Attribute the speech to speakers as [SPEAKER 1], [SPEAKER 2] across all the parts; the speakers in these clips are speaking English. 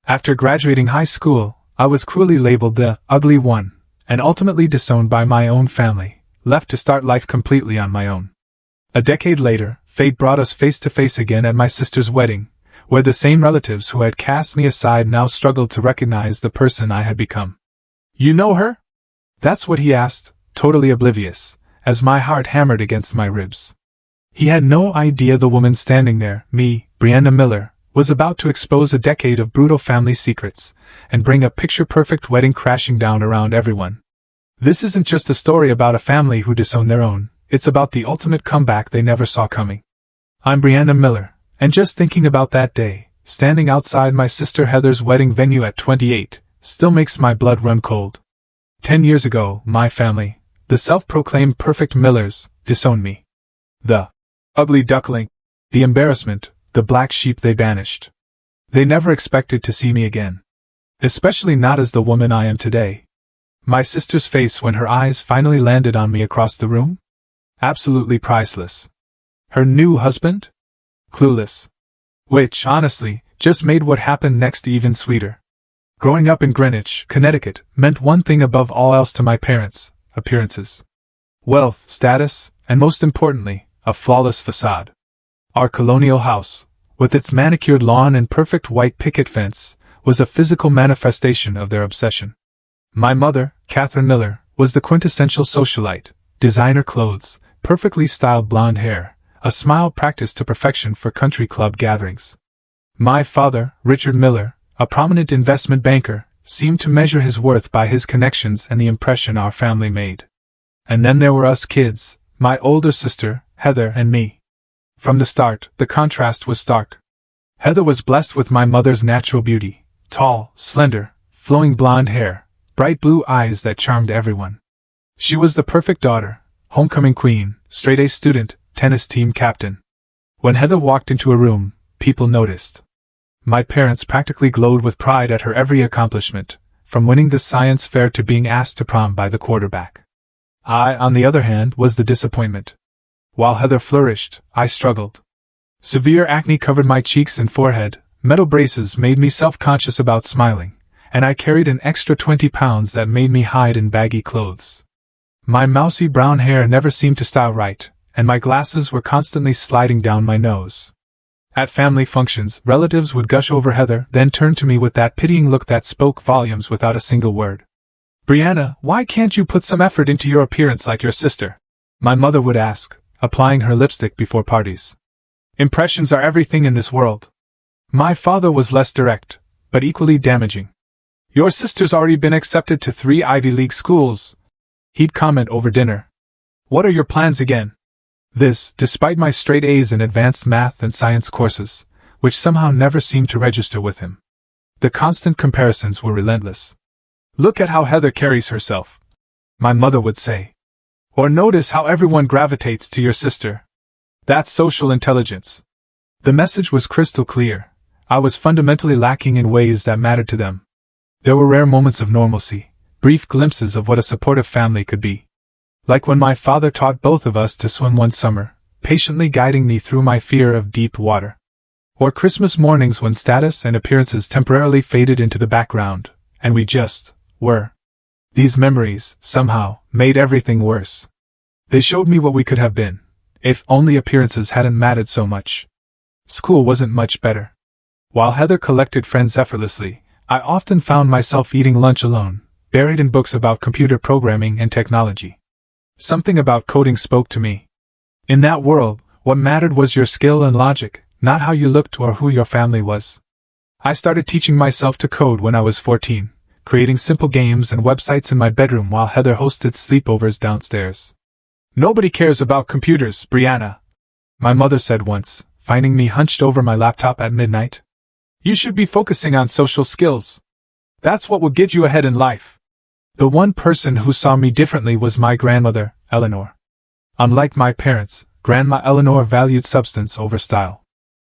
[SPEAKER 1] After graduating high school, I was cruelly labeled the ugly one, and ultimately disowned by my own family, left to start life completely on my own. A decade later, fate brought us face to face again at my sister's wedding, where the same relatives who had cast me aside now struggled to recognize the person I had become. "You know her?" That's what he asked, totally oblivious, as my heart hammered against my ribs. He had no idea the woman standing there, me, Brianna Miller, was about to expose a decade of brutal family secrets, and bring a picture-perfect wedding crashing down around everyone. This isn't just a story about a family who disowned their own, it's about the ultimate comeback they never saw coming. I'm Brianna Miller, and just thinking about that day, standing outside my sister Heather's wedding venue at 28, still makes my blood run cold. 10 years ago, my family, the self-proclaimed perfect Millers, disowned me. The ugly duckling, the embarrassment, the black sheep they banished. They never expected to see me again. Especially not as the woman I am today. My sister's face when her eyes finally landed on me across the room? Absolutely priceless. Her new husband? Clueless. Which, honestly, just made what happened next even sweeter. Growing up in Greenwich, Connecticut, meant one thing above all else to my parents: appearances. Wealth, status, and most importantly, a flawless facade. Our colonial house, with its manicured lawn and perfect white picket fence, was a physical manifestation of their obsession. My mother, Catherine Miller, was the quintessential socialite: designer clothes, perfectly styled blonde hair, a smile practiced to perfection for country club gatherings. My father, Richard Miller, a prominent investment banker, seemed to measure his worth by his connections and the impression our family made. And then there were us kids, my older sister, Heather, and me. From the start, the contrast was stark. Heather was blessed with my mother's natural beauty: tall, slender, flowing blonde hair, bright blue eyes that charmed everyone. She was the perfect daughter, homecoming queen, straight-A student, tennis team captain. When Heather walked into a room, people noticed. My parents practically glowed with pride at her every accomplishment, from winning the science fair to being asked to prom by the quarterback. I, on the other hand, was the disappointment. While Heather flourished, I struggled. Severe acne covered my cheeks and forehead, metal braces made me self-conscious about smiling, and I carried an extra 20 pounds that made me hide in baggy clothes. My mousy brown hair never seemed to style right, and my glasses were constantly sliding down my nose. At family functions, relatives would gush over Heather, then turn to me with that pitying look that spoke volumes without a single word. "Brianna, why can't you put some effort into your appearance like your sister?" my mother would ask, applying her lipstick before parties. "Impressions are everything in this world." My father was less direct, but equally damaging. "Your sister's already been accepted to 3 Ivy League schools," he'd comment over dinner. "What are your plans again?" This, despite my straight A's in advanced math and science courses, which somehow never seemed to register with him. The constant comparisons were relentless. "Look at how Heather carries herself," my mother would say. "Or notice how everyone gravitates to your sister. That's social intelligence." The message was crystal clear. I was fundamentally lacking in ways that mattered to them. There were rare moments of normalcy, brief glimpses of what a supportive family could be. Like when my father taught both of us to swim one summer, patiently guiding me through my fear of deep water. Or Christmas mornings when status and appearances temporarily faded into the background, and we just were. These memories, somehow, made everything worse. They showed me what we could have been, if only appearances hadn't mattered so much. School wasn't much better. While Heather collected friends effortlessly, I often found myself eating lunch alone, buried in books about computer programming and technology. Something about coding spoke to me. In that world, what mattered was your skill and logic, not how you looked or who your family was. I started teaching myself to code when I was 14, creating simple games and websites in my bedroom while Heather hosted sleepovers downstairs. "Nobody cares about computers, Brianna," my mother said once, finding me hunched over my laptop at midnight. "You should be focusing on social skills. That's what will get you ahead in life." The one person who saw me differently was my grandmother, Eleanor. Unlike my parents, Grandma Eleanor valued substance over style.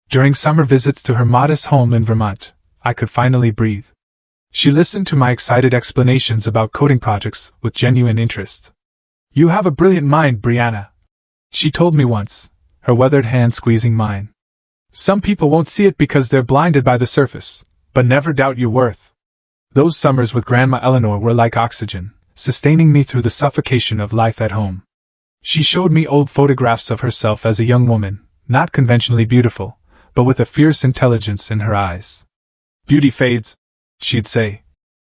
[SPEAKER 1] During summer visits to her modest home in Vermont, I could finally breathe. She listened to my excited explanations about coding projects with genuine interest. "You have a brilliant mind, Brianna," she told me once, her weathered hand squeezing mine. "Some people won't see it because they're blinded by the surface, But never doubt your worth. Those summers with Grandma Eleanor were like oxygen, sustaining me through the suffocation of life at home. She showed me old photographs of herself as a young woman, not conventionally beautiful, but with a fierce intelligence in her eyes. Beauty fades, she'd say.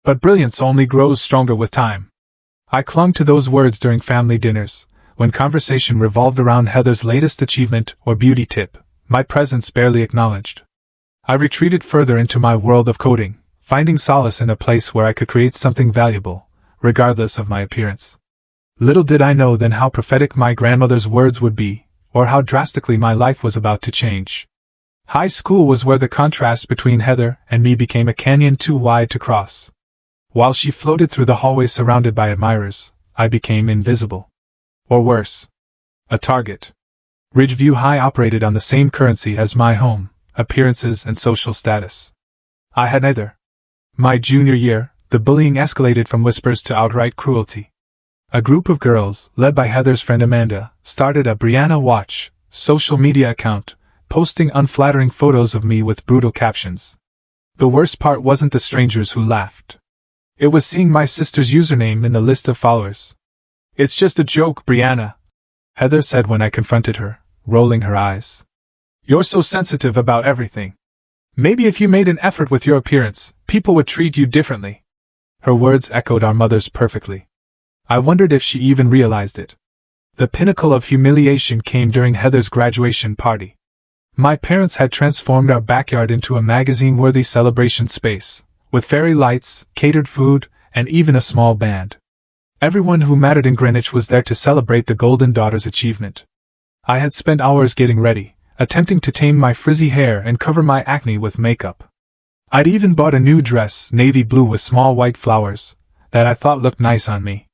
[SPEAKER 1] But brilliance only grows stronger with time. I clung to those words during family dinners, when conversation revolved around Heather's latest achievement or beauty tip, my presence barely acknowledged. I retreated further into my world of coding, finding solace in a place where I could create something valuable, regardless of my appearance. Little did I know then how prophetic my grandmother's words would be, or how drastically my life was about to change. High school was where the contrast between Heather and me became a canyon too wide to cross. While she floated through the hallways surrounded by admirers, I became invisible. Or worse, a target. Ridgeview High operated on the same currency as my home, appearances and social status. I had neither. My junior year, the bullying escalated from whispers to outright cruelty. A group of girls, led by Heather's friend Amanda, started a Brianna Watch social media account, posting unflattering photos of me with brutal captions. The worst part wasn't the strangers who laughed. It was seeing my sister's username in the list of followers. "It's just a joke, Brianna," Heather said when I confronted her, rolling her eyes. "You're so sensitive about everything. Maybe if you made an effort with your appearance, people would treat you differently." Her words echoed our mother's perfectly. I wondered if she even realized it. The pinnacle of humiliation came during Heather's graduation party. My parents had transformed our backyard into a magazine-worthy celebration space, with fairy lights, catered food, and even a small band. Everyone who mattered in Greenwich was there to celebrate the Golden Daughter's achievement. I had spent hours getting ready, attempting to tame my frizzy hair and cover my acne with makeup. I'd even bought a new dress, navy blue with small white flowers, that I thought looked nice on me.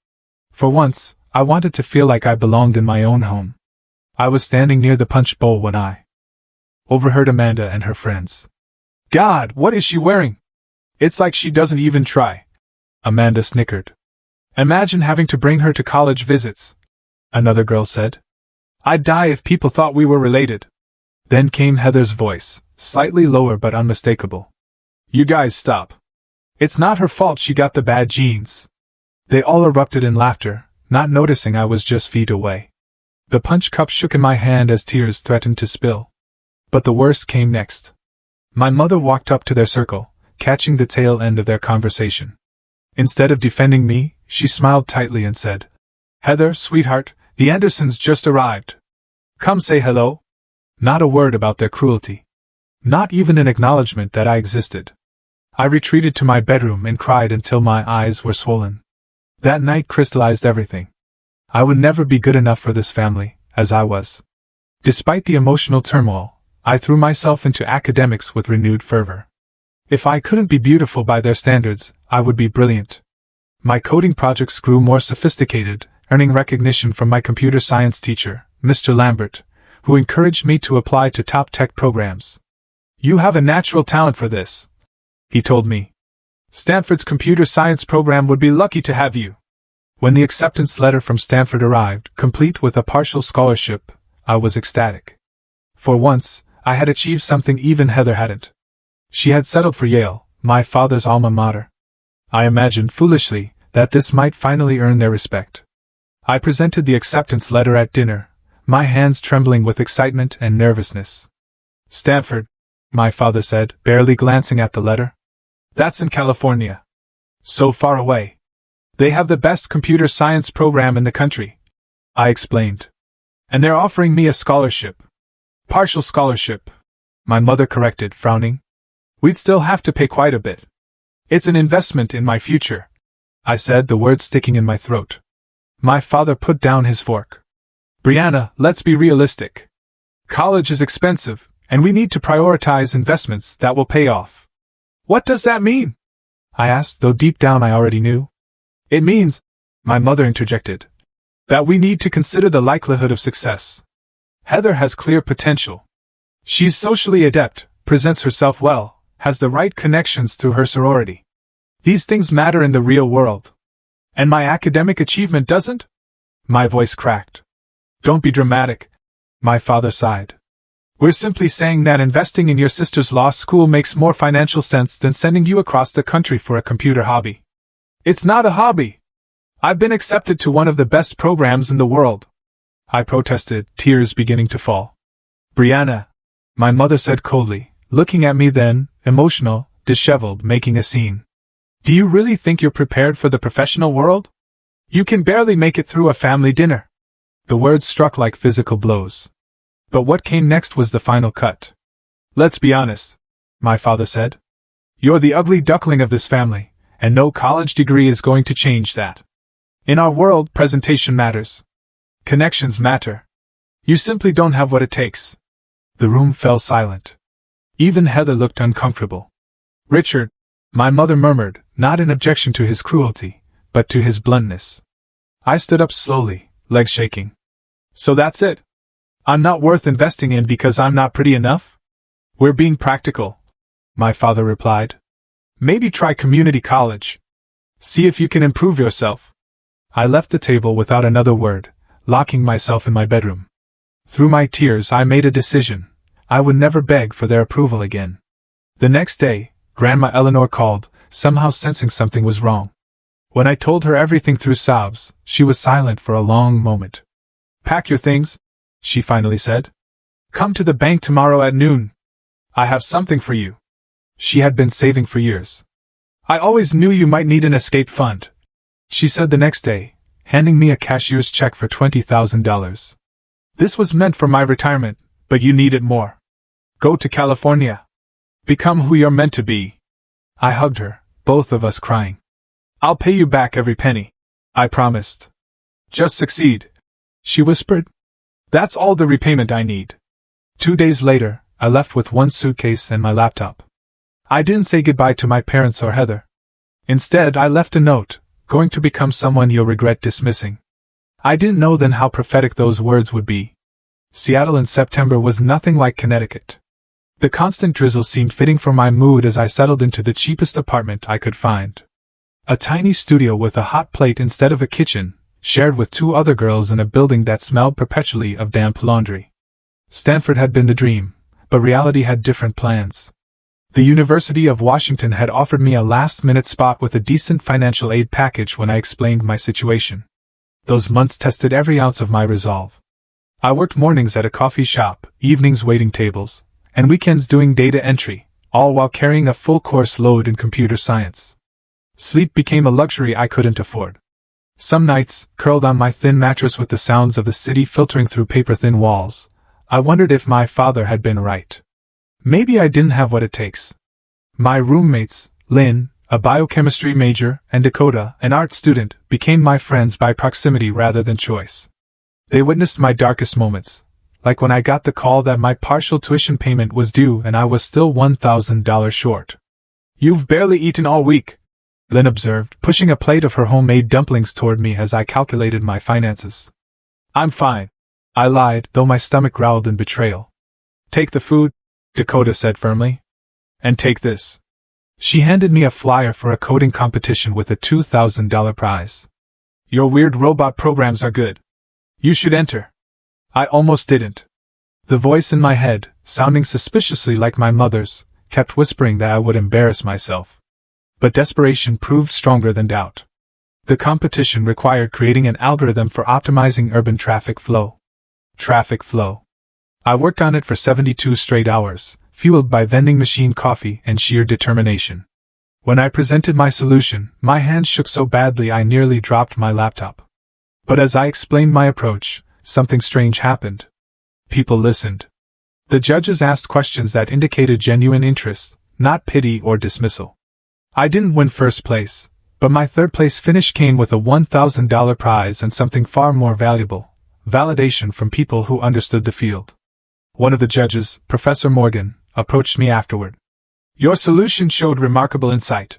[SPEAKER 1] For once, I wanted to feel like I belonged in my own home. I was standing near the punch bowl when I overheard Amanda and her friends. "God, what is she wearing? It's like she doesn't even try," Amanda snickered. "Imagine having to bring her to college visits," another girl said. "I'd die if people thought we were related." Then came Heather's voice, slightly lower but unmistakable. "You guys stop. It's not her fault she got the bad genes." They all erupted in laughter, not noticing I was just feet away. The punch cup shook in my hand as tears threatened to spill. But the worst came next. My mother walked up to their circle, catching the tail end of their conversation. Instead of defending me, she smiled tightly and said, "Heather, sweetheart, the Andersons just arrived. Come say hello." Not a word about their cruelty. Not even an acknowledgement that I existed. I retreated to my bedroom and cried until my eyes were swollen. That night crystallized everything. I would never be good enough for this family, as I was. Despite the emotional turmoil, I threw myself into academics with renewed fervor. If I couldn't be beautiful by their standards, I would be brilliant. My coding projects grew more sophisticated, earning recognition from my computer science teacher, Mr. Lambert, who encouraged me to apply to top tech programs. "You have a natural talent for this," he told me. "Stanford's computer science program would be lucky to have you." When the acceptance letter from Stanford arrived, complete with a partial scholarship, I was ecstatic. For once, I had achieved something even Heather hadn't. She had settled for Yale, my father's alma mater. I imagined foolishly that this might finally earn their respect. I presented the acceptance letter at dinner, my hands trembling with excitement and nervousness. "Stanford," my father said, barely glancing at the letter. "That's in California. So far away. They have the best computer science program in the country," I explained. "And they're offering me a scholarship." "Partial scholarship," my mother corrected, frowning. "We'd still have to pay quite a bit." "It's an investment in my future," I said, the words sticking in my throat. My father put down his fork. "Brianna, let's be realistic. College is expensive, and we need to prioritize investments that will pay off." "What does that mean?" I asked, though deep down I already knew. "It means," my mother interjected, "that we need to consider the likelihood of success. Heather has clear potential. She's socially adept, presents herself well, has the right connections through her sorority. These things matter in the real world. And my academic achievement doesn't?" My voice cracked. "Don't be dramatic," my father sighed. We're simply saying that investing in your sister's law school makes more financial sense than sending you across the country for a computer hobby. It's not a hobby. I've been accepted to one of the best programs in the world, I protested, tears beginning to fall. Brianna, my mother said coldly, looking at me then, emotional, disheveled, making a scene. Do you really think you're prepared for the professional world? You can barely make it through a family dinner. The words struck like physical blows. But what came next was the final cut. Let's be honest, my father said. You're the ugly duckling of this family, and no college degree is going to change that. In our world, presentation matters. Connections matter. You simply don't have what it takes. The room fell silent. Even Heather looked uncomfortable. Richard, my mother murmured, not in objection to his cruelty, but to his bluntness. I stood up slowly, legs shaking. So that's it? I'm not worth investing in because I'm not pretty enough? We're being practical, my father replied. Maybe try community college. See if you can improve yourself. I left the table without another word, locking myself in my bedroom. Through my tears I made a decision. I would never beg for their approval again. The next day, Grandma Eleanor called, somehow sensing something was wrong. When I told her everything through sobs, she was silent for a long moment. Pack your things, she finally said. Come to the bank tomorrow at noon. I have something for you. She had been saving for years. I always knew you might need an escape fund, she said the next day, handing me a cashier's check for $20,000. This was meant for my retirement, but you need it more. Go to California. Become who you're meant to be. I hugged her, both of us crying. I'll pay you back every penny, I promised. Just succeed, she whispered. That's all the repayment I need. 2 days later, I left with one suitcase and my laptop. I didn't say goodbye to my parents or Heather. Instead, I left a note, going to become someone you'll regret dismissing. I didn't know then how prophetic those words would be. Seattle in September was nothing like Connecticut. The constant drizzle seemed fitting for my mood as I settled into the cheapest apartment I could find. A tiny studio with a hot plate instead of a kitchen, shared with 2 other girls in a building that smelled perpetually of damp laundry. Stanford had been the dream, but reality had different plans. The University of Washington had offered me a last-minute spot with a decent financial aid package when I explained my situation. Those months tested every ounce of my resolve. I worked mornings at a coffee shop, evenings waiting tables, and weekends doing data entry, all while carrying a full course load in computer science. Sleep became a luxury I couldn't afford. Some nights, curled on my thin mattress with the sounds of the city filtering through paper-thin walls, I wondered if my father had been right. Maybe I didn't have what it takes. My roommates, Lynn, a biochemistry major, and Dakota, an art student, became my friends by proximity rather than choice. They witnessed my darkest moments, like when I got the call that my partial tuition payment was due and I was still $1,000 short. You've barely eaten all week, Lynn observed, pushing a plate of her homemade dumplings toward me as I calculated my finances. I'm fine, I lied, though my stomach growled in betrayal. Take the food, Dakota said firmly. And take this. She handed me a flyer for a coding competition with a $2,000 prize. Your weird robot programs are good. You should enter. I almost didn't. The voice in my head, sounding suspiciously like my mother's, kept whispering that I would embarrass myself. But desperation proved stronger than doubt. The competition required creating an algorithm for optimizing urban traffic flow. I worked on it for 72 straight hours, fueled by vending machine coffee and sheer determination. When I presented my solution, my hands shook so badly I nearly dropped my laptop. But as I explained my approach, something strange happened. People listened. The judges asked questions that indicated genuine interest, not pity or dismissal. I didn't win first place, but my third-place finish came with a $1,000 prize and something far more valuable: validation from people who understood the field. One of the judges, Professor Morgan, approached me afterward. Your solution showed remarkable insight,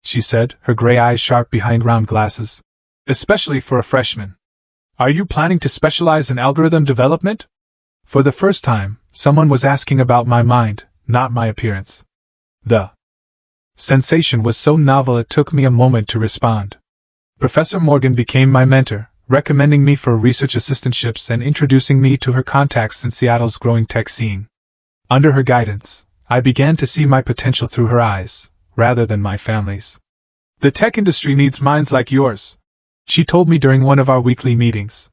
[SPEAKER 1] she said, her gray eyes sharp behind round glasses. Especially for a freshman. Are you planning to specialize in algorithm development? For the first time, someone was asking about my mind, not my appearance. The sensation was so novel it took me a moment to respond. Professor Morgan became my mentor, recommending me for research assistantships and introducing me to her contacts in Seattle's growing tech scene. Under her guidance, I began to see my potential through her eyes, rather than my family's. The tech industry needs minds like yours, she told me during one of our weekly meetings.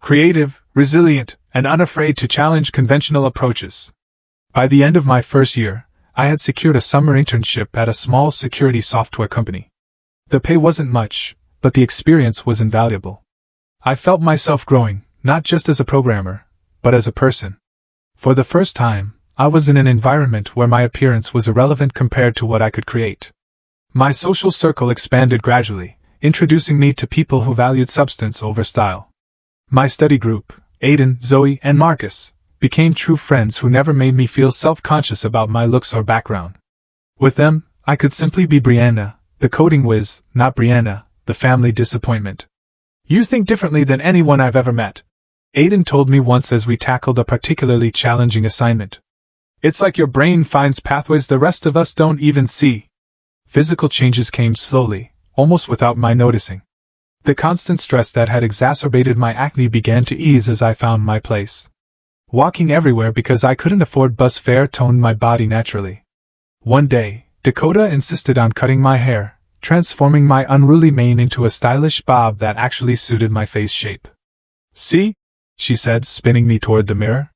[SPEAKER 1] Creative, resilient, and unafraid to challenge conventional approaches. By the end of my first year, I had secured a summer internship at a small security software company. The pay wasn't much, but the experience was invaluable. I felt myself growing, not just as a programmer, but as a person. For the first time, I was in an environment where my appearance was irrelevant compared to what I could create. My social circle expanded gradually, introducing me to people who valued substance over style. My study group, Aiden, Zoe, and Marcus, became true friends who never made me feel self-conscious about my looks or background. With them, I could simply be Brianna, the coding whiz, not Brianna, the family disappointment. You think differently than anyone I've ever met, Aiden told me once as we tackled a particularly challenging assignment. It's like your brain finds pathways the rest of us don't even see. Physical changes came slowly, almost without my noticing. The constant stress that had exacerbated my acne began to ease as I found my place. Walking everywhere because I couldn't afford bus fare toned my body naturally. One day, Dakota insisted on cutting my hair, transforming my unruly mane into a stylish bob that actually suited my face shape. See? She said, spinning me toward the mirror.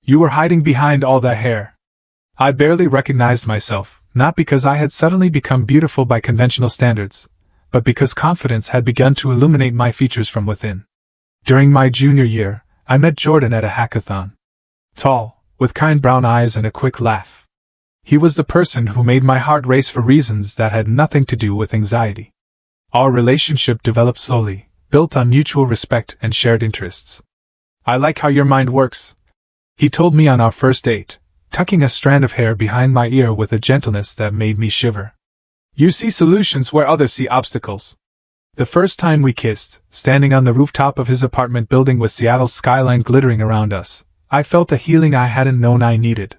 [SPEAKER 1] You were hiding behind all that hair. I barely recognized myself, not because I had suddenly become beautiful by conventional standards, but because confidence had begun to illuminate my features from within. During my junior year, I met Jordan at a hackathon. Tall, with kind brown eyes and a quick laugh. He was the person who made my heart race for reasons that had nothing to do with anxiety. Our relationship developed slowly, built on mutual respect and shared interests. I like how your mind works, he told me on our first date, tucking a strand of hair behind my ear with a gentleness that made me shiver. You see solutions where others see obstacles. The first time we kissed, standing on the rooftop of his apartment building with Seattle's skyline glittering around us, I felt a healing I hadn't known I needed.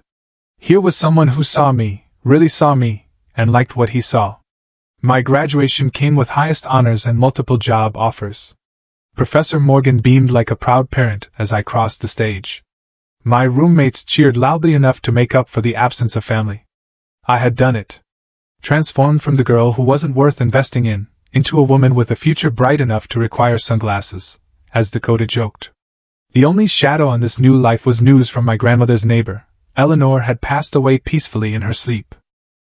[SPEAKER 1] Here was someone who saw me, really saw me, and liked what he saw. My graduation came with highest honors and multiple job offers. Professor Morgan beamed like a proud parent as I crossed the stage. My roommates cheered loudly enough to make up for the absence of family. I had done it. Transformed from the girl who wasn't worth investing in, into a woman with a future bright enough to require sunglasses, as Dakota joked. The only shadow on this new life was news from my grandmother's neighbor. Eleanor had passed away peacefully in her sleep.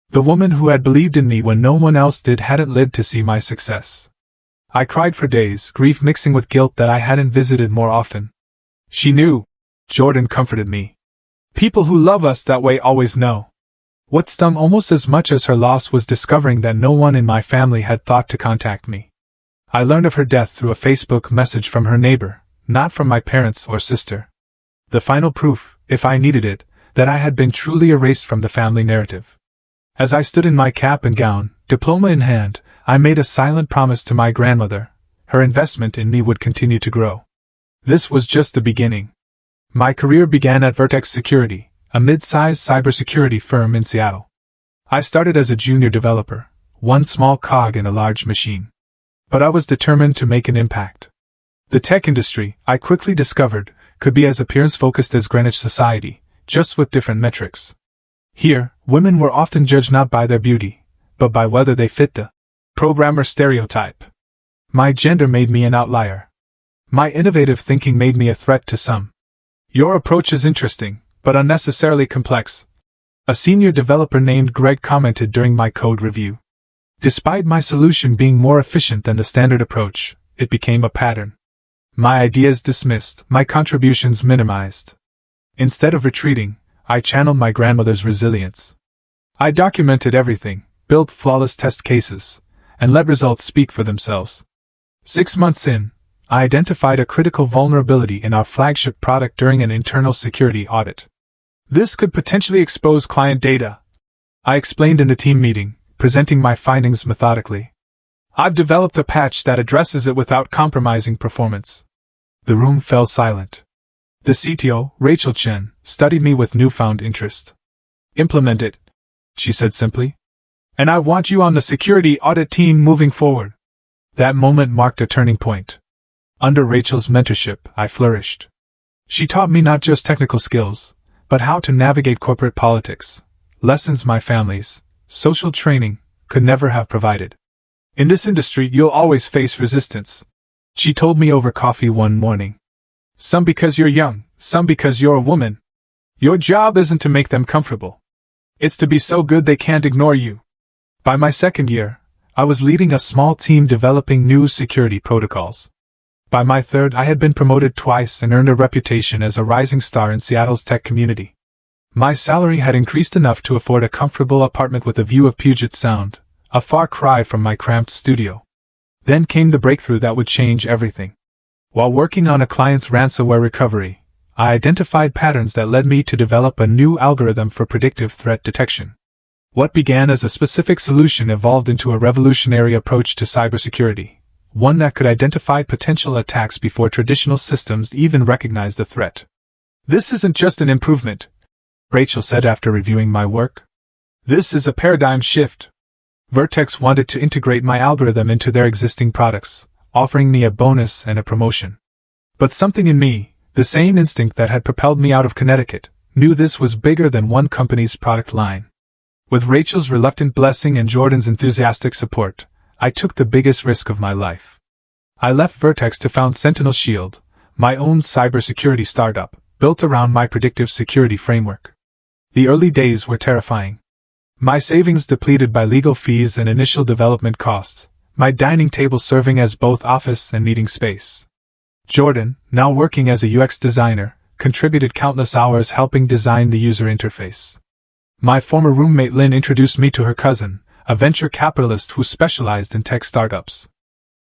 [SPEAKER 1] The woman who had believed in me when no one else did hadn't lived to see my success. I cried for days, grief mixing with guilt that I hadn't visited more often. She knew. Jordan comforted me. People who love us that way always know. What stung almost as much as her loss was discovering that no one in my family had thought to contact me. I learned of her death through a Facebook message from her neighbor, not from my parents or sister. The final proof, if I needed it, that I had been truly erased from the family narrative. As I stood in my cap and gown, diploma in hand, I made a silent promise to my grandmother. Her investment in me would continue to grow. This was just the beginning. My career began at Vertex Security, a mid-sized cybersecurity firm in Seattle. I started as a junior developer, one small cog in a large machine. But I was determined to make an impact. The tech industry, I quickly discovered, could be as appearance-focused as Greenwich society, just with different metrics. Here, women were often judged not by their beauty, but by whether they fit the programmer stereotype. My gender made me an outlier. My innovative thinking made me a threat to some. Your approach is interesting, but unnecessarily complex, a senior developer named Greg commented during my code review. Despite my solution being more efficient than the standard approach, it became a pattern. My ideas dismissed, my contributions minimized. Instead of retreating, I channeled my grandmother's resilience. I documented everything, built flawless test cases, and let results speak for themselves. 6 months in, I identified a critical vulnerability in our flagship product during an internal security audit. This could potentially expose client data, I explained in the team meeting, presenting my findings methodically. I've developed a patch that addresses it without compromising performance. The room fell silent. The CTO, Rachel Chen, studied me with newfound interest. Implement it, she said simply. And I want you on the security audit team moving forward. That moment marked a turning point. Under Rachel's mentorship, I flourished. She taught me not just technical skills, but how to navigate corporate politics, lessons my family's social training could never have provided. In this industry, you'll always face resistance, she told me over coffee one morning. Some because you're young, some because you're a woman. Your job isn't to make them comfortable. It's to be so good they can't ignore you. By my second year, I was leading a small team developing new security protocols. By my third, I had been promoted twice and earned a reputation as a rising star in Seattle's tech community. My salary had increased enough to afford a comfortable apartment with a view of Puget Sound, a far cry from my cramped studio. Then came the breakthrough that would change everything. While working on a client's ransomware recovery, I identified patterns that led me to develop a new algorithm for predictive threat detection. What began as a specific solution evolved into a revolutionary approach to cybersecurity, one that could identify potential attacks before traditional systems even recognized the threat. This isn't just an improvement, Rachel said after reviewing my work. This is a paradigm shift. Vertex wanted to integrate my algorithm into their existing products, offering me a bonus and a promotion. But something in me, the same instinct that had propelled me out of Connecticut, knew this was bigger than one company's product line. With Rachel's reluctant blessing and Jordan's enthusiastic support, I took the biggest risk of my life. I left Vertex to found Sentinel Shield, my own cybersecurity startup, built around my predictive security framework. The early days were terrifying. My savings depleted by legal fees and initial development costs, my dining table serving as both office and meeting space. Jordan, now working as a UX designer, contributed countless hours helping design the user interface. My former roommate Lynn introduced me to her cousin, a venture capitalist who specialized in tech startups.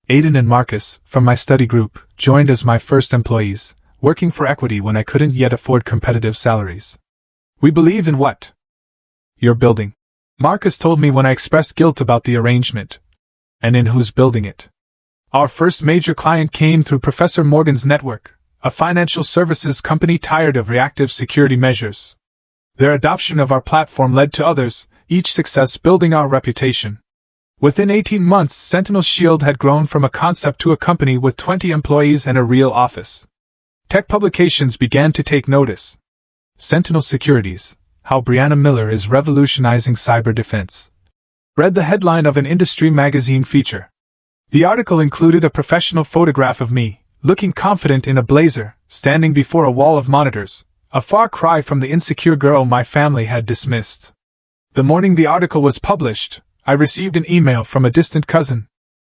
[SPEAKER 1] Aiden and Marcus, from my study group, joined as my first employees, working for equity when I couldn't yet afford competitive salaries. We believe in what you're building, Marcus told me when I expressed guilt about the arrangement. And in who's building it. Our first major client came through Professor Morgan's network, a financial services company tired of reactive security measures. Their adoption of our platform led to others, each success building our reputation. Within 18 months, Sentinel Shield had grown from a concept to a company with 20 employees and a real office. Tech publications began to take notice. Sentinel Securities, How Brianna Miller is Revolutionizing Cyber Defense. Read the headline of an industry magazine feature. The article included a professional photograph of me, looking confident in a blazer, standing before a wall of monitors, a far cry from the insecure girl my family had dismissed. The morning the article was published, I received an email from a distant cousin.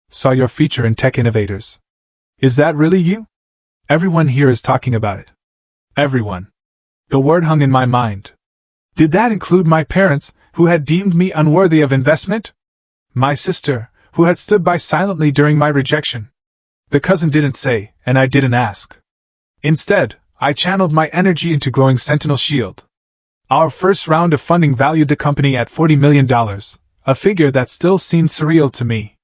[SPEAKER 1] Saw your feature in Tech Innovators. Is that really you? Everyone here is talking about it. Everyone. The word hung in my mind. Did that include my parents, who had deemed me unworthy of investment? My sister, who had stood by silently during my rejection? The cousin didn't say, and I didn't ask. Instead, I channeled my energy into growing Sentinel Shield. Our first round of funding valued the company at $40 million, a figure that still seemed surreal to me.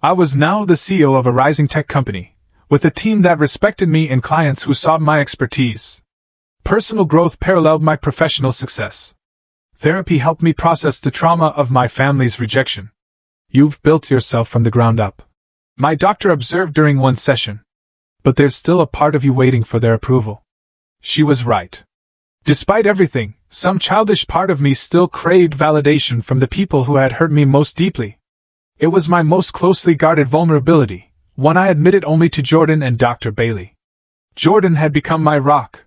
[SPEAKER 1] I was now the CEO of a rising tech company, with a team that respected me and clients who sought my expertise. Personal growth paralleled my professional success. Therapy helped me process the trauma of my family's rejection. You've built yourself from the ground up, my doctor observed during one session. But there's still a part of you waiting for their approval. She was right. Despite everything, some childish part of me still craved validation from the people who had hurt me most deeply. It was my most closely guarded vulnerability, one I admitted only to Jordan and Dr. Bailey. Jordan had become my rock.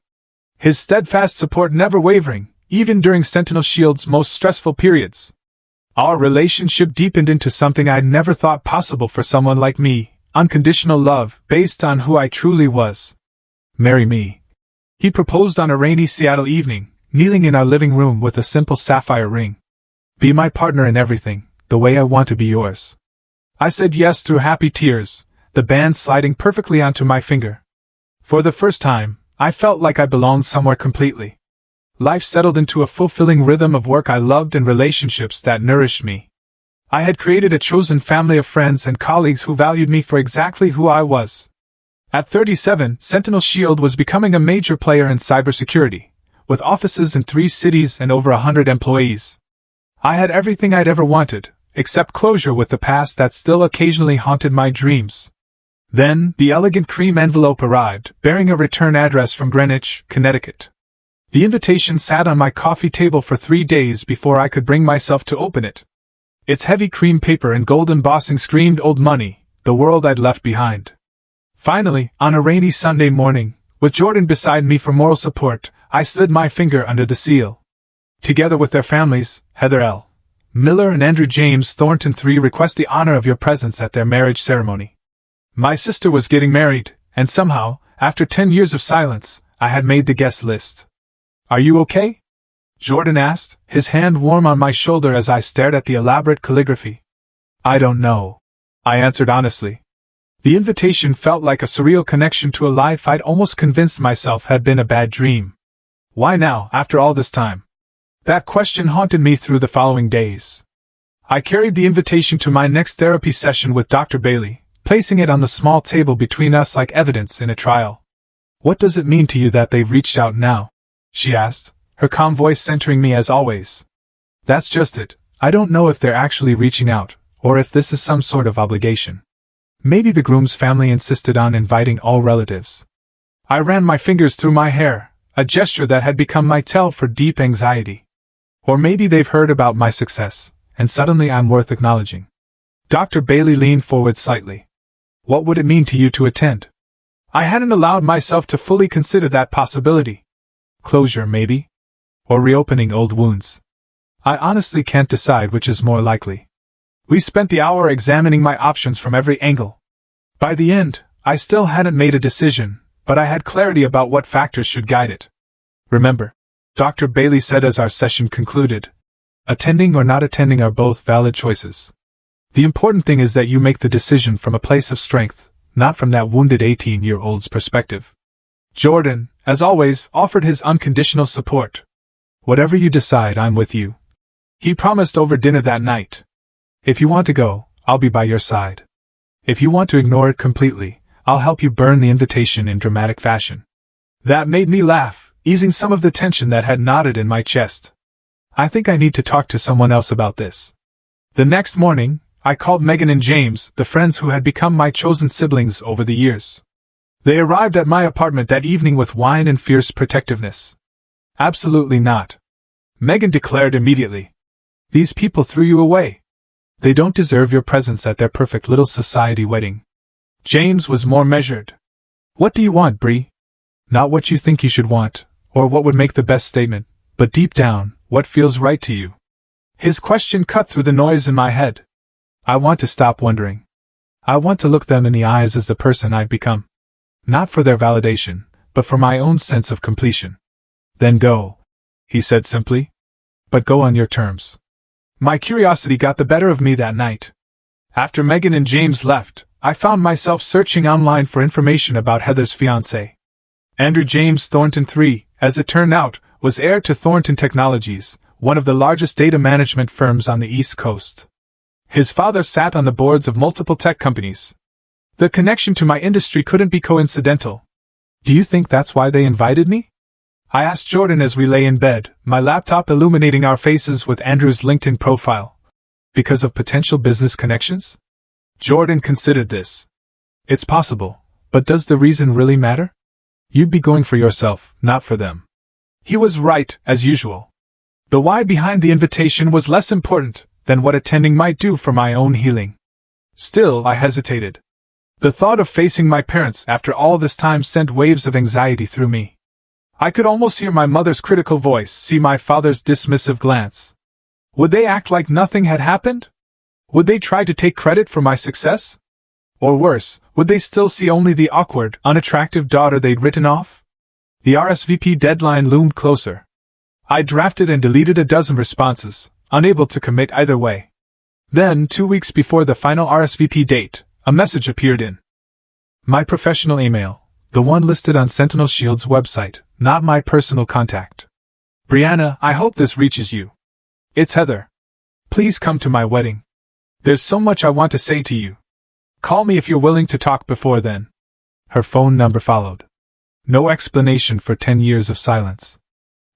[SPEAKER 1] His steadfast support never wavering, even during Sentinel Shield's most stressful periods. Our relationship deepened into something I'd never thought possible for someone like me, unconditional love, based on who I truly was. Marry me. He proposed on a rainy Seattle evening, kneeling in our living room with a simple sapphire ring. Be my partner in everything, the way I want to be yours. I said yes through happy tears, the band sliding perfectly onto my finger. For the first time, I felt like I belonged somewhere completely. Life settled into a fulfilling rhythm of work I loved and relationships that nourished me. I had created a chosen family of friends and colleagues who valued me for exactly who I was. At 37, Sentinel Shield was becoming a major player in cybersecurity, with offices in 3 cities and over 100 employees. I had everything I'd ever wanted, except closure with the past that still occasionally haunted my dreams. Then, the elegant cream envelope arrived, bearing a return address from Greenwich, Connecticut. The invitation sat on my coffee table for 3 days before I could bring myself to open it. Its heavy cream paper and gold embossing screamed old money, the world I'd left behind. Finally, on a rainy Sunday morning, with Jordan beside me for moral support, I slid my finger under the seal. Together with their families, Heather L. Miller and Andrew James Thornton III request the honor of your presence at their marriage ceremony. My sister was getting married, and somehow, after 10 years of silence, I had made the guest list. Are you okay? Jordan asked, his hand warm on my shoulder as I stared at the elaborate calligraphy. I don't know, I answered honestly. The invitation felt like a surreal connection to a life I'd almost convinced myself had been a bad dream. Why now, after all this time? That question haunted me through the following days. I carried the invitation to my next therapy session with Dr. Bailey, placing it on the small table between us like evidence in a trial. What does it mean to you that they've reached out now? She asked, her calm voice centering me as always. That's just it. I don't know if they're actually reaching out, or if this is some sort of obligation. Maybe the groom's family insisted on inviting all relatives. I ran my fingers through my hair, a gesture that had become my tell for deep anxiety. Or maybe they've heard about my success, and suddenly I'm worth acknowledging. Dr. Bailey leaned forward slightly. What would it mean to you to attend? I hadn't allowed myself to fully consider that possibility. Closure, maybe? Or reopening old wounds? I honestly can't decide which is more likely. We spent the hour examining my options from every angle. By the end, I still hadn't made a decision, but I had clarity about what factors should guide it. Remember, Dr. Bailey said as our session concluded, attending or not attending are both valid choices. The important thing is that you make the decision from a place of strength, not from that wounded 18-year-old's perspective. Jordan, as always, offered his unconditional support. Whatever you decide, I'm with you. He promised over dinner that night. If you want to go, I'll be by your side. If you want to ignore it completely, I'll help you burn the invitation in dramatic fashion. That made me laugh, easing some of the tension that had knotted in my chest. I think I need to talk to someone else about this. The next morning, I called Megan and James, the friends who had become my chosen siblings over the years. They arrived at my apartment that evening with wine and fierce protectiveness. Absolutely not. Megan declared immediately. These people threw you away. They don't deserve your presence at their perfect little society wedding. James was more measured. What do you want, Bree? Not what you think you should want, or what would make the best statement, but deep down, what feels right to you? His question cut through the noise in my head. I want to stop wondering. I want to look them in the eyes as the person I've become. Not for their validation, but for my own sense of completion. Then go, he said simply. But go on your terms. My curiosity got the better of me that night. After Megan and James left, I found myself searching online for information about Heather's fiancé. Andrew James Thornton III, as it turned out, was heir to Thornton Technologies, one of the largest data management firms on the East Coast. His father sat on the boards of multiple tech companies. The connection to my industry couldn't be coincidental. Do you think that's why they invited me? I asked Jordan as we lay in bed, my laptop illuminating our faces with Andrew's LinkedIn profile. Because of potential business connections? Jordan considered this. It's possible, but does the reason really matter? You'd be going for yourself, not for them. He was right, as usual. The why behind the invitation was less important than what attending might do for my own healing. Still, I hesitated. The thought of facing my parents after all this time sent waves of anxiety through me. I could almost hear my mother's critical voice, see my father's dismissive glance. Would they act like nothing had happened? Would they try to take credit for my success? Or worse, would they still see only the awkward, unattractive daughter they'd written off? The RSVP deadline loomed closer. I drafted and deleted a dozen responses, unable to commit either way. Then, 2 weeks before the final RSVP date, a message appeared in my professional email, the one listed on Sentinel Shield's website, not my personal contact. Brianna, I hope this reaches you. It's Heather. Please come to my wedding. There's so much I want to say to you. Call me if you're willing to talk before then. Her phone number followed. No explanation for 10 years of silence.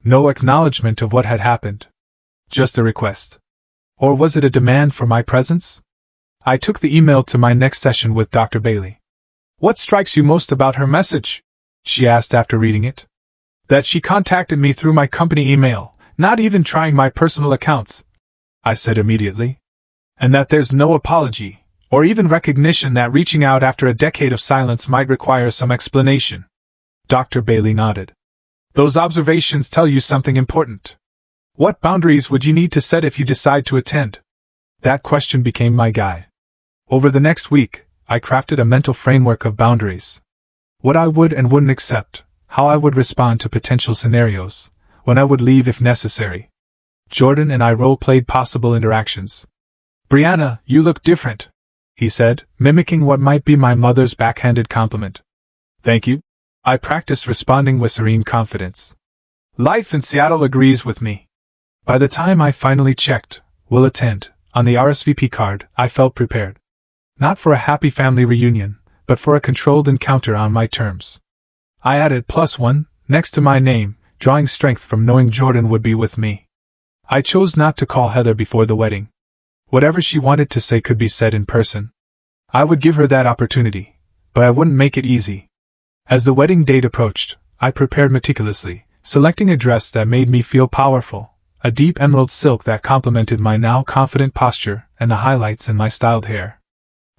[SPEAKER 1] No acknowledgement of what had happened. Just a request. Or was it a demand for my presence? I took the email to my next session with Dr. Bailey. What strikes you most about her message? She asked after reading it. That she contacted me through my company email, not even trying my personal accounts, I said immediately. And that there's no apology, or even recognition that reaching out after a decade of silence might require some explanation. Dr. Bailey nodded. Those observations tell you something important. What boundaries would you need to set if you decide to attend? That question became my guide. Over the next week, I crafted a mental framework of boundaries. What I would and wouldn't accept, how I would respond to potential scenarios, when I would leave if necessary. Jordan and I role-played possible interactions. Brianna, you look different, he said, mimicking what might be my mother's backhanded compliment. Thank you. I practiced responding with serene confidence. Life in Seattle agrees with me. By the time I finally checked, will attend, on the RSVP card, I felt prepared. Not for a happy family reunion, but for a controlled encounter on my terms. I added +1, next to my name, drawing strength from knowing Jordan would be with me. I chose not to call Heather before the wedding. Whatever she wanted to say could be said in person. I would give her that opportunity, but I wouldn't make it easy. As the wedding date approached, I prepared meticulously, selecting a dress that made me feel powerful, a deep emerald silk that complemented my now confident posture and the highlights in my styled hair.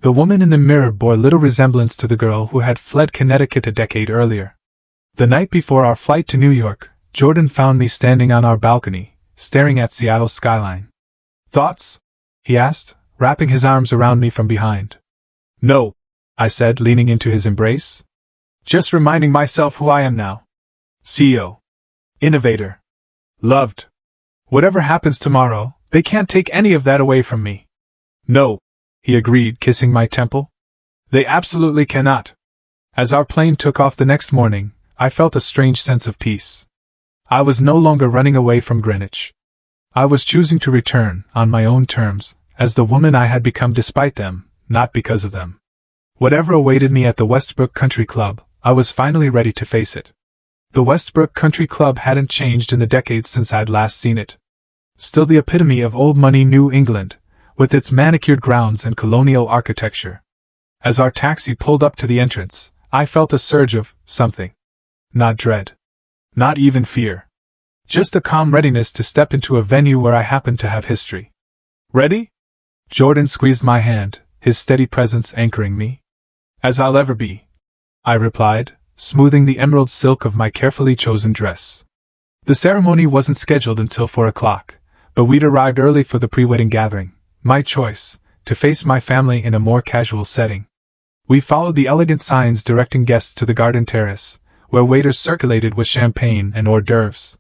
[SPEAKER 1] The woman in the mirror bore little resemblance to the girl who had fled Connecticut a decade earlier. The night before our flight to New York, Jordan found me standing on our balcony, staring at Seattle's skyline. Thoughts? He asked, wrapping his arms around me from behind. No, I said, leaning into his embrace. Just reminding myself who I am now. CEO. Innovator. Loved. Whatever happens tomorrow, they can't take any of that away from me. No, he agreed, kissing my temple. They absolutely cannot. As our plane took off the next morning, I felt a strange sense of peace. I was no longer running away from Greenwich. I was choosing to return, on my own terms, as the woman I had become despite them, not because of them. Whatever awaited me at the Westbrook Country Club, I was finally ready to face it. The Westbrook Country Club hadn't changed in the decades since I'd last seen it. Still the epitome of old-money New England, with its manicured grounds and colonial architecture. As our taxi pulled up to the entrance, I felt a surge of something. Not dread. Not even fear. Just a calm readiness to step into a venue where I happened to have history. Ready? Jordan squeezed my hand, his steady presence anchoring me. As I'll ever be, I replied, smoothing the emerald silk of my carefully chosen dress. The ceremony wasn't scheduled until 4 o'clock, but we'd arrived early for the pre-wedding gathering, my choice, to face my family in a more casual setting. We followed the elegant signs directing guests to the garden terrace, where waiters circulated with champagne and hors d'oeuvres.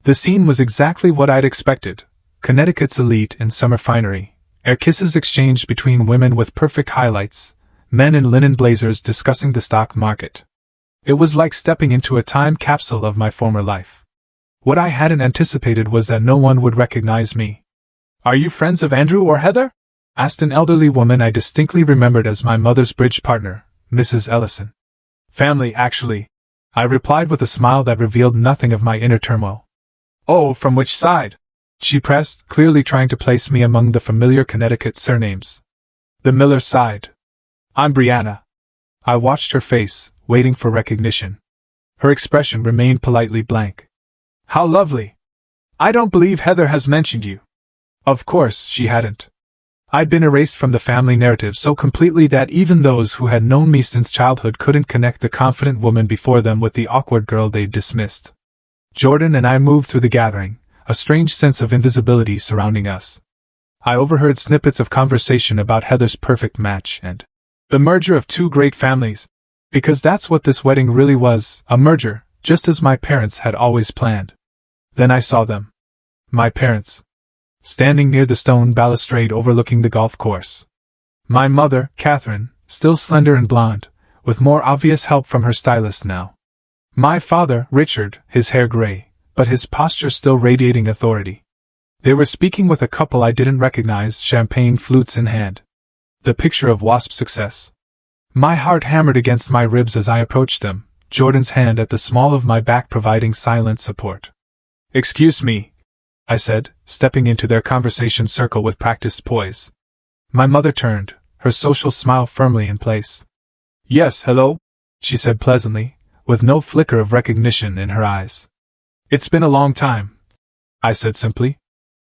[SPEAKER 1] The scene was exactly what I'd expected, Connecticut's elite in summer finery, air kisses exchanged between women with perfect highlights, men in linen blazers discussing the stock market. It was like stepping into a time capsule of my former life. What I hadn't anticipated was that no one would recognize me. Are you friends of Andrew or Heather? Asked an elderly woman I distinctly remembered as my mother's bridge partner, Mrs. Ellison. Family, actually, I replied with a smile that revealed nothing of my inner turmoil. Oh, from which side? She pressed, clearly trying to place me among the familiar Connecticut surnames. The Miller side. I'm Brianna. I watched her face, waiting for recognition. Her expression remained politely blank. How lovely. I don't believe Heather has mentioned you. Of course, she hadn't. I'd been erased from the family narrative so completely that even those who had known me since childhood couldn't connect the confident woman before them with the awkward girl they'd dismissed. Jordan and I moved through the gathering, a strange sense of invisibility surrounding us. I overheard snippets of conversation about Heather's perfect match and the merger of two great families, because that's what this wedding really was, a merger, just as my parents had always planned. Then I saw them. My parents. Standing near the stone balustrade overlooking the golf course. My mother, Catherine, still slender and blonde, with more obvious help from her stylist now. My father, Richard, his hair gray, but his posture still radiating authority. They were speaking with a couple I didn't recognize, champagne flutes in hand. The picture of WASP success. My heart hammered against my ribs as I approached them, Jordan's hand at the small of my back providing silent support. Excuse me, I said, stepping into their conversation circle with practiced poise. My mother turned, her social smile firmly in place. Yes, hello, she said pleasantly, with no flicker of recognition in her eyes. "It's been a long time," I said simply.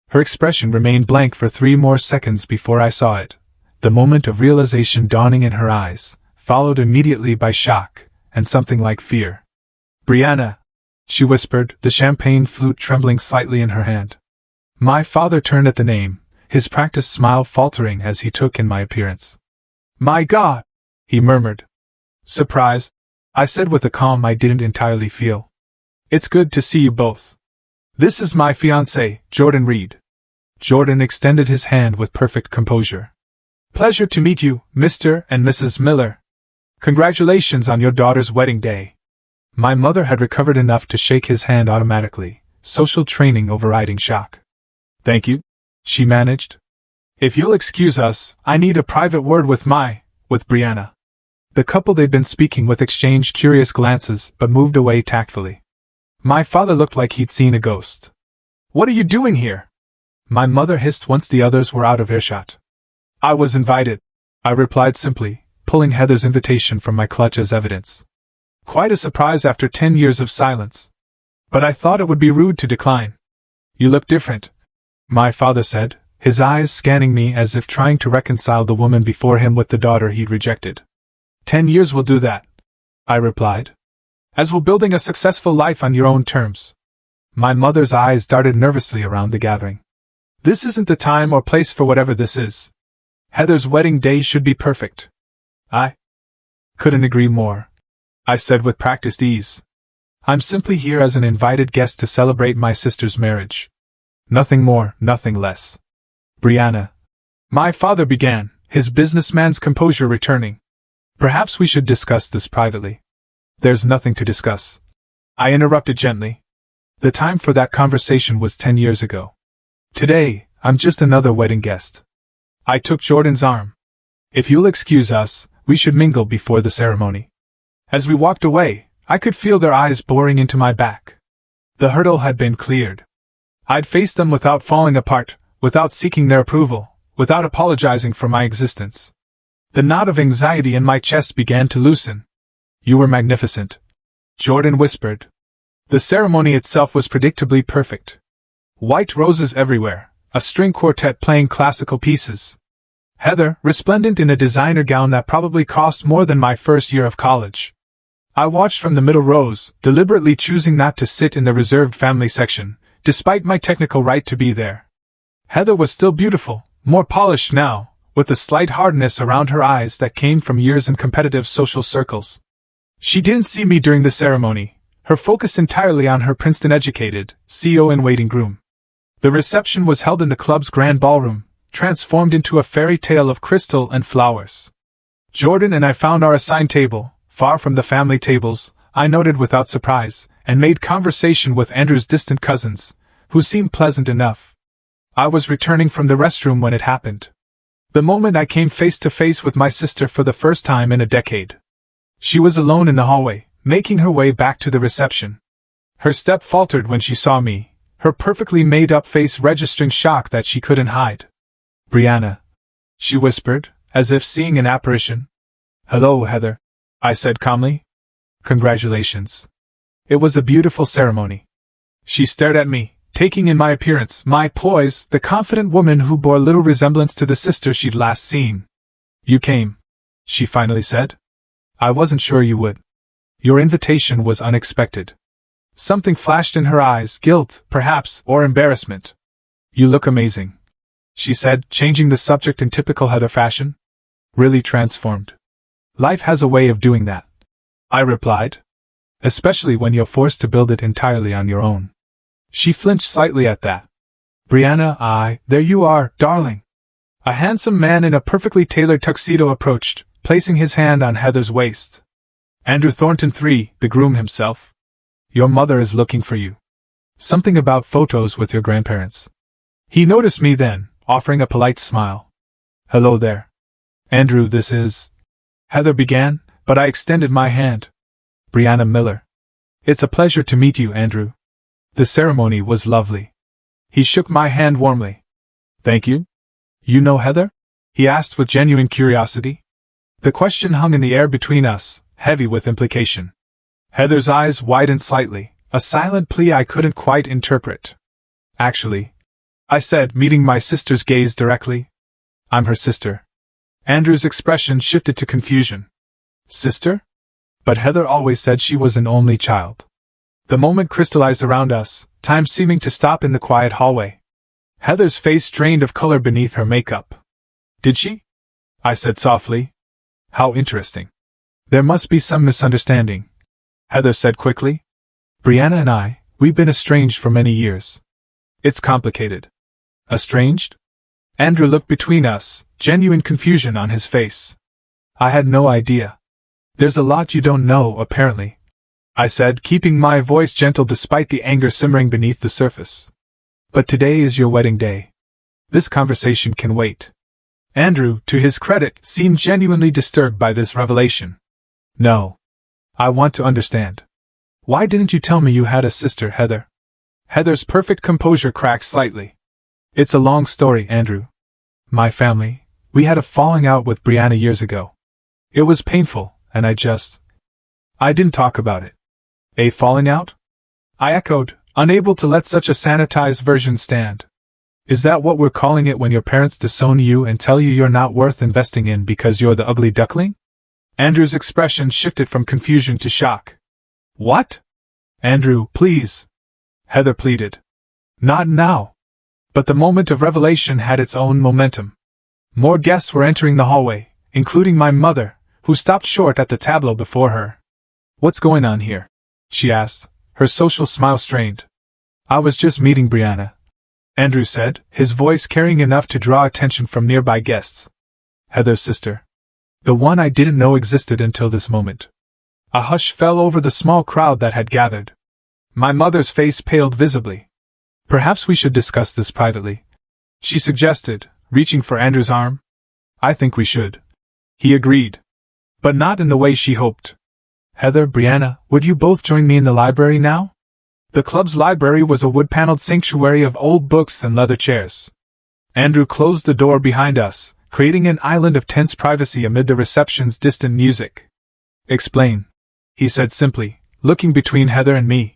[SPEAKER 1] Her expression remained blank for 3 more seconds before I saw it, the moment of realization dawning in her eyes, followed immediately by shock, and something like fear. "Brianna," she whispered, the champagne flute trembling slightly in her hand. My father turned at the name, his practiced smile faltering as he took in my appearance. "My God!" he murmured. "Surprise?" I said with a calm I didn't entirely feel. "It's good to see you both. This is my fiancé, Jordan Reed." Jordan extended his hand with perfect composure. "Pleasure to meet you, Mr. and Mrs. Miller. Congratulations on your daughter's wedding day." My mother had recovered enough to shake his hand automatically, social training overriding shock. "Thank you," she managed. "If you'll excuse us, I need a private word with Brianna." The couple they'd been speaking with exchanged curious glances but moved away tactfully. My father looked like he'd seen a ghost. "What are you doing here?" my mother hissed once the others were out of earshot. "I was invited," I replied simply, pulling Heather's invitation from my clutch as evidence. Quite a surprise after 10 years of silence. But I thought it would be rude to decline. "You look different," my father said, his eyes scanning me as if trying to reconcile the woman before him with the daughter he'd rejected. 10 years will do that," I replied. "As will building a successful life on your own terms." My mother's eyes darted nervously around the gathering. "This isn't the time or place for whatever this is. Heather's wedding day should be perfect." "I couldn't agree more," I said with practiced ease. "I'm simply here as an invited guest to celebrate my sister's marriage. Nothing more, nothing less." "Brianna," my father began, his businessman's composure returning. "Perhaps we should discuss this privately." "There's nothing to discuss," I interrupted gently. "The time for that conversation was 10 years ago. Today, I'm just another wedding guest." I took Jordan's arm. "If you'll excuse us, we should mingle before the ceremony." As we walked away, I could feel their eyes boring into my back. The hurdle had been cleared. I'd faced them without falling apart, without seeking their approval, without apologizing for my existence. The knot of anxiety in my chest began to loosen. "You were magnificent," Jordan whispered. The ceremony itself was predictably perfect. White roses everywhere, a string quartet playing classical pieces. Heather, resplendent in a designer gown that probably cost more than my first year of college. I watched from the middle rows, deliberately choosing not to sit in the reserved family section, despite my technical right to be there. Heather was still beautiful, more polished now, with a slight hardness around her eyes that came from years in competitive social circles. She didn't see me during the ceremony, her focus entirely on her Princeton-educated, CO-in-waiting groom. The reception was held in the club's grand ballroom, transformed into a fairy tale of crystal and flowers. Jordan and I found our assigned table, far from the family tables, I noted without surprise, and made conversation with Andrew's distant cousins, who seemed pleasant enough. I was returning from the restroom when it happened. The moment I came face to face with my sister for the first time in a decade. She was alone in the hallway, making her way back to the reception. Her step faltered when she saw me, her perfectly made-up face registering shock that she couldn't hide. "Brianna," she whispered, as if seeing an apparition. "Hello, Heather," I said calmly. "Congratulations. It was a beautiful ceremony." She stared at me, taking in my appearance, my poise, the confident woman who bore little resemblance to the sister she'd last seen. "You came," she finally said. "I wasn't sure you would. Your invitation was unexpected." Something flashed in her eyes, guilt, perhaps, or embarrassment. "You look amazing," she said, changing the subject in typical Heather fashion. "Really transformed." "Life has a way of doing that," I replied. "Especially when you're forced to build it entirely on your own." She flinched slightly at that. "Brianna, there you are, darling." A handsome man in a perfectly tailored tuxedo approached, placing his hand on Heather's waist. "Andrew Thornton III, the groom himself. Your mother is looking for you. Something about photos with your grandparents." He noticed me then, offering a polite smile. "Hello there. Andrew, this is..." Heather began, but I extended my hand. "Brianna Miller. It's a pleasure to meet you, Andrew. The ceremony was lovely." He shook my hand warmly. "Thank you. You know Heather?" he asked with genuine curiosity. The question hung in the air between us, heavy with implication. Heather's eyes widened slightly, a silent plea I couldn't quite interpret. Actually, I said, meeting my sister's gaze directly. I'm her sister. Andrew's expression shifted to confusion. Sister? But Heather always said she was an only child. The moment crystallized around us, time seeming to stop in the quiet hallway. Heather's face drained of color beneath her makeup. Did she? I said softly. How interesting. There must be some misunderstanding, Heather said quickly. Brianna and I, we've been estranged for many years. It's complicated. Estranged? Andrew looked between us, genuine confusion on his face. I had no idea. There's a lot you don't know, apparently, I said, keeping my voice gentle despite the anger simmering beneath the surface. But today is your wedding day. This conversation can wait. Andrew, to his credit, seemed genuinely disturbed by this revelation. No. I want to understand. Why didn't you tell me you had a sister, Heather? Heather's perfect composure cracked slightly. It's a long story, Andrew. My family, we had a falling out with Brianna years ago. It was painful, and I didn't talk about it. A falling out? I echoed, unable to let such a sanitized version stand. Is that what we're calling it when your parents disown you and tell you you're not worth investing in because you're the ugly duckling? Andrew's expression shifted from confusion to shock. What? Andrew, please. Heather pleaded. Not now. But the moment of revelation had its own momentum. More guests were entering the hallway, including my mother, who stopped short at the tableau before her. What's going on here? She asked, her social smile strained. I was just meeting Brianna, Andrew said, his voice carrying enough to draw attention from nearby guests. Heather's sister. The one I didn't know existed until this moment. A hush fell over the small crowd that had gathered. My mother's face paled visibly. Perhaps we should discuss this privately, she suggested, reaching for Andrew's arm. I think we should. He agreed. But not in the way she hoped. Heather, Brianna, would you both join me in the library now? The club's library was a wood-paneled sanctuary of old books and leather chairs. Andrew closed the door behind us, creating an island of tense privacy amid the reception's distant music. Explain, he said simply, looking between Heather and me.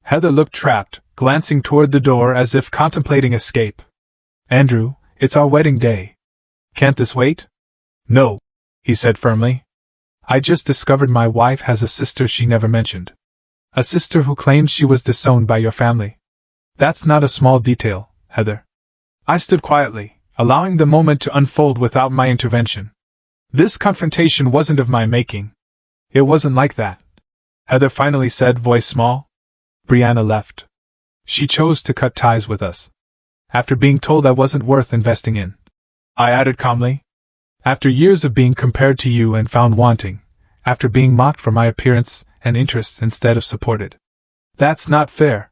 [SPEAKER 1] Heather looked trapped, glancing toward the door as if contemplating escape. Andrew, it's our wedding day. Can't this wait? No, he said firmly. I just discovered my wife has a sister she never mentioned. A sister who claims she was disowned by your family. That's not a small detail, Heather. I stood quietly, allowing the moment to unfold without my intervention. This confrontation wasn't of my making. It wasn't like that. Heather finally said, voice small. Brianna left. She chose to cut ties with us. After being told I wasn't worth investing in. I added calmly. After years of being compared to you and found wanting. After being mocked for my appearance and interests instead of supported. That's not fair.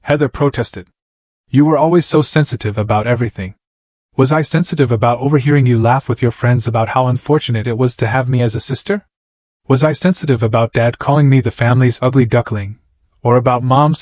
[SPEAKER 1] Heather protested. You were always so sensitive about everything. Was I sensitive about overhearing you laugh with your friends about how unfortunate it was to have me as a sister? Was I sensitive about Dad calling me the family's ugly duckling? Or about Mom's